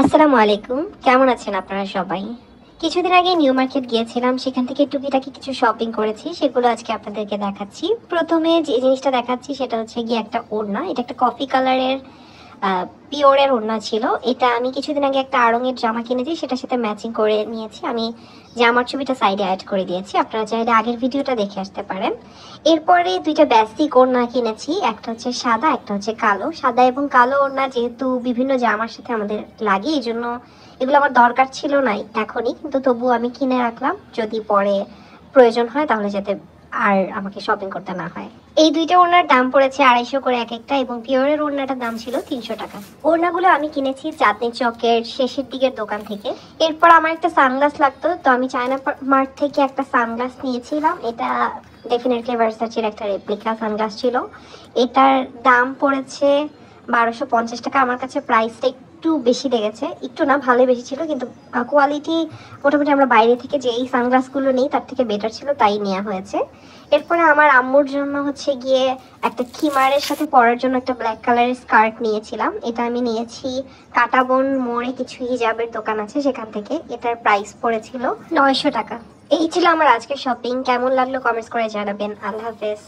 আসসালামু আলাইকুম, কেমন আছেন আপনারা সবাই? কিছুদিন আগে নিউ মার্কেট গিয়েছিলাম, সেখান থেকে টুকিটাকি কিছু শপিং করেছি, সেগুলো আজকে আপনাদেরকে দেখাচ্ছি। প্রথমে যে জিনিসটা দেখাচ্ছি সেটা হচ্ছে গিয়ে একটা ওড়না। এটা একটা কফি কালারের পিওরের ওড়না ছিল। এটা আমি কিছুদিন আগে একটা আড়ঙের জামা কিনেছি, সেটার সাথে ম্যাচিং করে নিয়েছি। আমি জামার ছবিটা সাইডে অ্যাড করে দিয়েছি, আপনারা চাইলে আগের ভিডিওটা দেখে আসতে পারেন। এরপরে দুইটা বেসিক ওড়না কিনেছি, একটা হচ্ছে সাদা, একটা হচ্ছে কালো। সাদা এবং কালো ওড়না যেহেতু বিভিন্ন জামার সাথে আমাদের লাগে, এই জন্য এগুলো আমার দরকার ছিল না এখনই, কিন্তু তবুও আমি কিনে রাখলাম, যদি পরে প্রয়োজন হয় তাহলে যাতে আর আমাকে শপিং করতে না হয়। এই দুইটা ওড়নার দাম পড়েছে 250 করে এক একটা, এবং পিওরের ওড়নাটার দাম ছিল 300 টাকা। ওড়নাগুলো আমি কিনেছি চাঁদনি চকের শেষের দিকের দোকান থেকে। এরপর আমার একটা সানগ্লাস লাগতো, তো আমি চায়না মার্ট থেকে একটা সানগ্লাস নিয়েছিলাম। এটা ডেফিনেটলি ভার্সাচির একটা রেপ্লিকা সানগ্লাস ছিল। এটার দাম পড়েছে 1250 টাকা। আমার কাছে প্রাইসটা একটু বেশি লেগেছে, একটু না ভালোই বেশি ছিল, কিন্তু কোয়ালিটি মোটামুটি আমরা বাইরে থেকে যে এই সানগ্লাসগুলো নেই তার থেকে বেটার ছিল, তাই নেওয়া হয়েছে। এরপরে আমার আম্মুর জন্য হচ্ছে গিয়ে একটা খিমারের সাথে পরার জন্য একটা ব্ল্যাক কালারের স্কার্ট নিয়েছিলাম। এটা আমি নিয়েছি কাটাবন মোড়ে কিছু হিজাবের দোকান আছে সেখান থেকে। এটার প্রাইস পড়েছিল 900 টাকা। এই ছিল আমার আজকের শপিং। কেমন লাগলো কমেন্টস করে জানাবেন। আল্লাহ হাফেজ।